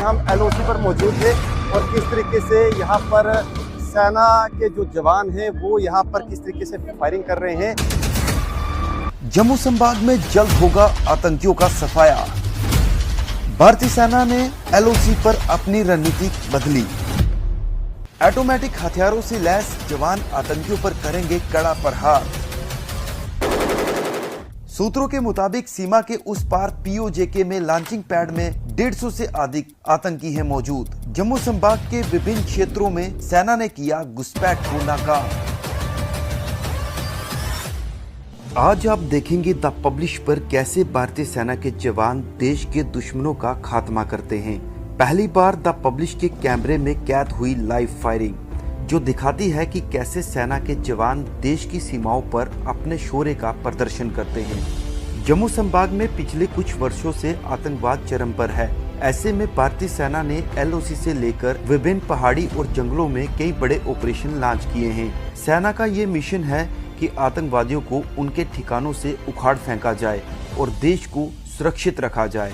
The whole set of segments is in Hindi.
हम एलओसी पर मौजूद थे और किस तरीके से यहाँ पर सेना के जो जवान हैं वो यहाँ पर किस तरीके से फायरिंग कर रहे हैं। जम्मू संभाग में जल्द होगा आतंकियों का सफाया। भारतीय सेना ने एलओसी पर अपनी रणनीति बदली। ऑटोमेटिक हथियारों से लैस जवान आतंकियों पर करेंगे कड़ा प्रहार। सूत्रों के मुताबिक सीमा के उस पार पीओजेके में लॉन्चिंग पैड में 150 से अधिक आतंकी हैं मौजूद। जम्मू संभाग के विभिन्न क्षेत्रों में सेना ने किया घुसपैठ को नाकाम। आज आप देखेंगे द पब्लिश पर कैसे भारतीय सेना के जवान देश के दुश्मनों का खात्मा करते हैं। पहली बार द पब्लिश के कैमरे में कैद हुई लाइव फायरिंग, जो दिखाती है कि कैसे सेना के जवान देश की सीमाओं पर अपने शौर्य का प्रदर्शन करते हैं। जम्मू संभाग में पिछले कुछ वर्षों से आतंकवाद चरम पर है। ऐसे में भारतीय सेना ने एलओसी से लेकर विभिन्न पहाड़ी और जंगलों में कई बड़े ऑपरेशन लॉन्च किए हैं। सेना का ये मिशन है कि आतंकवादियों को उनके ठिकानों से उखाड़ फेंका जाए और देश को सुरक्षित रखा जाए।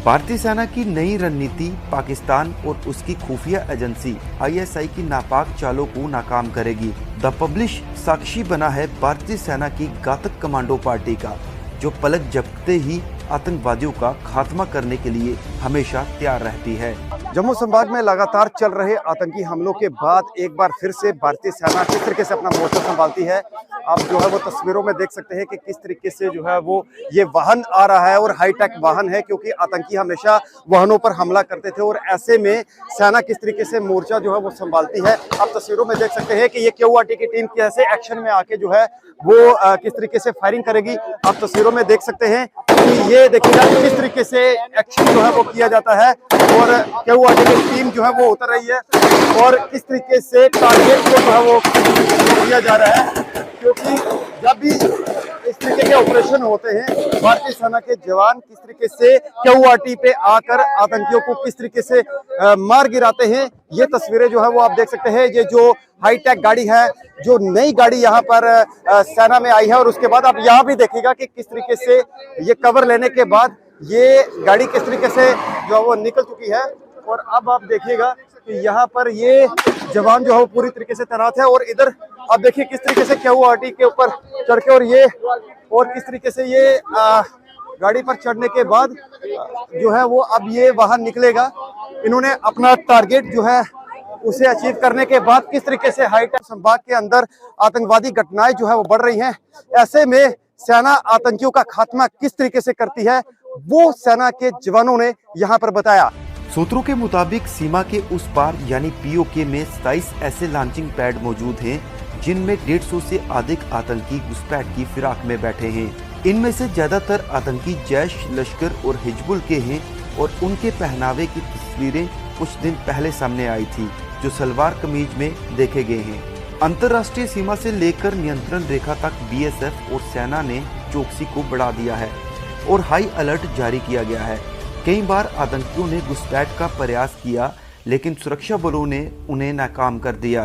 भारतीय सेना की नई रणनीति पाकिस्तान और उसकी खुफिया एजेंसी आईएसआई की नापाक चालों को नाकाम करेगी। द पब्लिश साक्षी बना है भारतीय सेना की घातक कमांडो पार्टी का, जो पलक झपकते ही आतंकवादियों का खात्मा करने के लिए हमेशा तैयार रहती है। जम्मू संभाग में लगातार चल रहे आतंकी हमलों के बाद एक बार फिर से भारतीय सेना किस तरीके से अपना मोर्चा संभालती है। आप जो है वो तस्वीरों में देख सकते हैं कि किस तरीके से जो है वो ये वाहन आ रहा है और हाईटेक वाहन है, क्योंकि आतंकी हमेशा वाहनों पर हमला करते थे और ऐसे में सेना किस तरीके से मोर्चा जो है वो संभालती है। आप तस्वीरों में देख सकते हैं कि ये क्यूआरटी की टीम कैसे एक्शन में आके जो है वो किस तरीके से फायरिंग करेगी। आप तस्वीरों में देख सकते हैं कि ये देखिएगा किस तरीके से एक्शन जो है वो किया जाता है और क्यूआरटी की टीम जो है वो उतर रही है और किस तरीके से टारगेट को जो है वो किया जा रहा है, क्योंकि जब भी इस तरीके के ऑपरेशन होते हैं भारतीय सेना के जवान किस तरीके से क्यूआरटी पे आकर आतंकियों को किस तरीके से मार गिराते हैं। ये तस्वीरें जो है वो आप देख सकते हैं। ये जो हाईटेक गाड़ी है, जो नई गाड़ी यहाँ पर सेना में आई है, और उसके बाद आप यहाँ भी देखिएगा कि किस तरीके से ये कवर लेने के बाद ये गाड़ी किस तरीके से जो है वो निकल चुकी है। और अब आप देखिएगा कि यहाँ पर ये जवान जो है वो पूरी तरीके से तैनात है और इधर आप देखिए किस तरीके से क्यूआरटी के ऊपर चढ़ के और किस तरीके से ये गाड़ी पर चढ़ने के बाद जो है वो अब ये वाहन निकलेगा। इन्होंने अपना टारगेट जो है उसे अचीव करने के बाद किस तरीके से हाईटेक संभाग के अंदर आतंकवादी घटनाएं जो है वो बढ़ रही हैं। ऐसे में सेना आतंकियों का खात्मा किस तरीके से करती है वो सेना के जवानों ने यहाँ पर बताया। सूत्रों के मुताबिक सीमा के उस पार यानी पीओके में 27 ऐसे लॉन्चिंग पैड मौजूद हैं, जिनमें 150 से अधिक आतंकी घुसपैठ की फिराक में बैठे हैं। इनमें से ज्यादातर आतंकी जैश, लश्कर और हिजबुल के हैं और उनके पहनावे की तस्वीरें कुछ दिन पहले सामने आई थी, जो सलवार कमीज में देखे गए हैं। अंतर्राष्ट्रीय सीमा से लेकर नियंत्रण रेखा तक बीएसएफ और सेना ने चौकसी को बढ़ा दिया है और हाई अलर्ट जारी किया गया है। कई बार आतंकियों ने घुसपैठ का प्रयास किया, लेकिन सुरक्षा बलों ने उन्हें नाकाम कर दिया।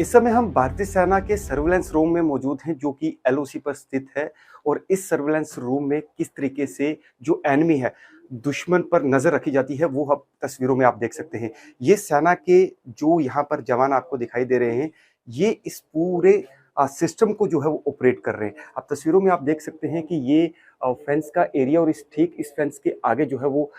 इस समय हम भारतीय सेना के सर्विलेंस रूम में मौजूद हैं, जो कि एलओसी पर स्थित है। और इस सर्विलेंस रूम में किस तरीके से जो एनिमी है, दुश्मन पर नजर रखी जाती है, वो आप तस्वीरों में आप देख सकते हैं। ये सेना के जो यहाँ पर जवान आपको दिखाई दे रहे हैं, ये इस पूरे सिस्टम को जो है वो ऑपरेट कर रहे हैं। आप तस्वीरों में आप देख सकते हैं कि ये फेंस का एरिया और इस फेंस के आगे जो है वो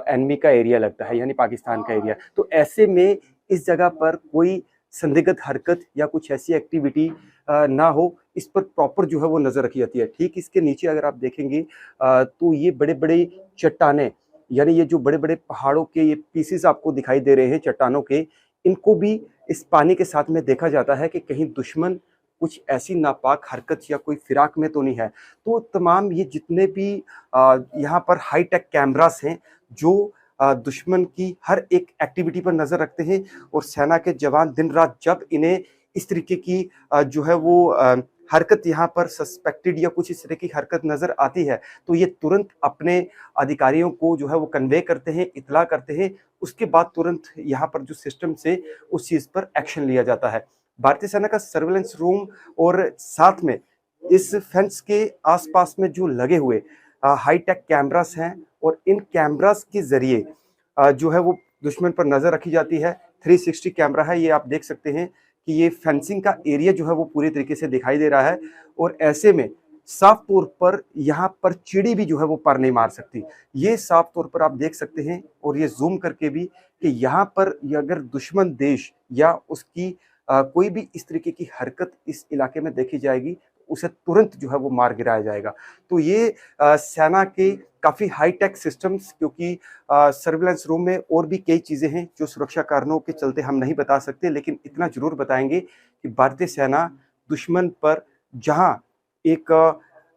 एनिमी का एरिया लगता है, यानी पाकिस्तान का एरिया। तो ऐसे में इस जगह पर कोई संदिग्ध हरकत या कुछ ऐसी एक्टिविटी ना हो, इस पर प्रॉपर जो है वो नजर रखी जाती है। ठीक इसके नीचे अगर आप देखेंगे तो ये बड़े बड़े चट्टाने, यानी ये जो बड़े बड़े पहाड़ों के ये पीसेस आपको दिखाई दे रहे हैं चट्टानों के, इनको भी इस पानी के साथ में देखा जाता है कि कहीं दुश्मन कुछ ऐसी नापाक हरकत या कोई फिराक में तो नहीं है। तो तमाम ये जितने भी यहाँ पर हाईटेक कैमरास हैं, जो दुश्मन की हर एक एक्टिविटी पर नजर रखते हैं, और सेना के जवान दिन रात जब इन्हें इस तरीके की जो है वो हरकत यहाँ पर सस्पेक्टेड या कुछ इस तरह की हरकत नजर आती है, तो ये तुरंत अपने अधिकारियों को जो है वो कन्वे करते हैं, इतला करते हैं। उसके बाद तुरंत यहाँ पर जो सिस्टम से उस चीज पर एक्शन लिया जाता है। भारतीय सेना का सर्वेलेंस रूम और साथ में इस फेंस के आसपास में जो लगे हुए हाईटेक कैमरास हैं, और इन कैमरास के जरिए जो है वो दुश्मन पर नजर रखी जाती है। 360 कैमरा है, ये आप देख सकते हैं कि ये फेंसिंग का एरिया जो है वो पूरी तरीके से दिखाई दे रहा है और ऐसे में साफ तौर पर यहाँ पर चिड़ी भी जो है वो पर नहीं मार सकती। ये साफ तौर पर आप देख सकते हैं और ये जूम करके भी कि यहाँ पर ये अगर दुश्मन देश या उसकी कोई भी इस तरीके की हरकत इस इलाके में देखी जाएगी, उसे तुरंत जो है वो मार गिराया जाएगा। तो ये सेना के काफ़ी हाई टेक सिस्टम्स, क्योंकि सर्विलेंस रूम में और भी कई चीज़ें हैं जो सुरक्षा कारणों के चलते हम नहीं बता सकते, लेकिन इतना ज़रूर बताएंगे कि भारतीय सेना दुश्मन पर जहां एक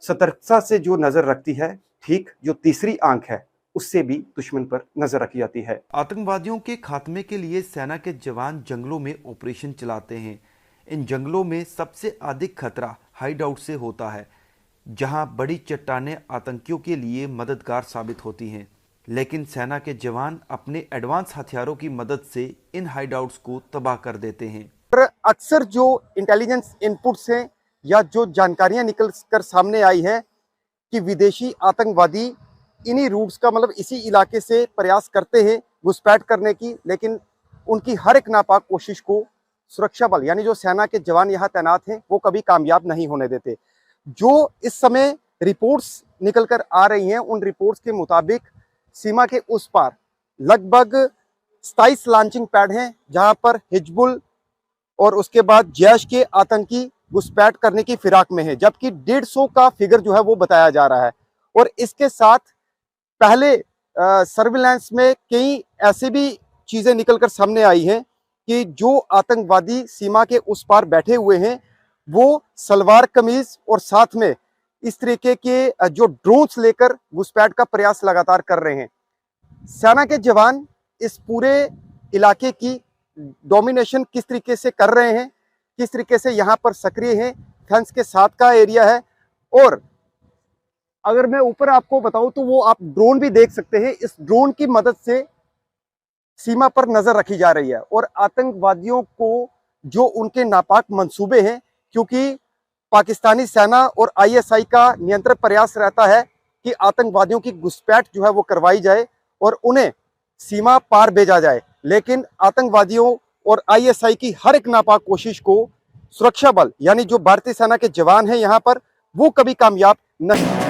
सतर्कता से जो नज़र रखती है, ठीक जो तीसरी आंख है उससे भी दुश्मन पर नजर रखी जाती है। आतंकवादियों के खात्मे के लिए सेना के जवान जंगलों में ऑपरेशन चलाते हैं। इन जंगलों में सबसे अधिक खतरा हाइड आउट से होता है, जहां बड़ी चट्टानें आतंकियों के लिए मददगार साबित होती हैं। लेकिन सेना के जवान अपने एडवांस हथियारों की मदद से इन हाइड आउट्स को तबाह कर देते हैं। पर अक्सर जो इंटेलिजेंस इनपुट्स हैं या जो जानकारियां निकल कर सामने आई है कि विदेशी आतंकवादी इन्हीं रूट्स का मतलब इसी इलाके से प्रयास करते हैं घुसपैठ करने की, लेकिन उनकी हर एक नापाक कोशिश को सुरक्षा बल यानी जो सेना के जवान यहाँ तैनात हैं वो कभी कामयाब नहीं होने देते। जो इस समय रिपोर्ट्स निकल कर आ रही हैं, उन रिपोर्ट्स के मुताबिक सीमा के उस पार लगभग 27 लॉन्चिंग पैड हैं जहां पर हिजबुल और उसके बाद जैश के आतंकी घुसपैठ करने की फिराक में है, जबकि 150 का फिगर जो है वो बताया जा रहा है। और इसके साथ पहले सर्विलांस में कई ऐसे भी चीजें निकलकर सामने आई हैं कि जो आतंकवादी सीमा के उस पार बैठे हुए हैं वो सलवार कमीज और साथ में इस तरीके के जो ड्रोन्स लेकर घुसपैठ का प्रयास लगातार कर रहे हैं। सेना के जवान इस पूरे इलाके की डोमिनेशन किस तरीके से कर रहे हैं, किस तरीके से यहाँ पर सक्रिय हैं, फेंस के साथ का एरिया है। और अगर मैं ऊपर आपको बताऊं तो वो आप ड्रोन भी देख सकते हैं, इस ड्रोन की मदद से सीमा पर नजर रखी जा रही है और आतंकवादियों को जो उनके नापाक मंसूबे हैं, क्योंकि पाकिस्तानी सेना और आईएसआई का नियंत्रण प्रयास रहता है कि आतंकवादियों की घुसपैठ जो है वो करवाई जाए और उन्हें सीमा पार भेजा जाए, लेकिन आतंकवादियों और आईएसआई की हर एक नापाक कोशिश को सुरक्षा बल यानी जो भारतीय सेना के जवान हैं यहाँ पर वो कभी कामयाब नहीं।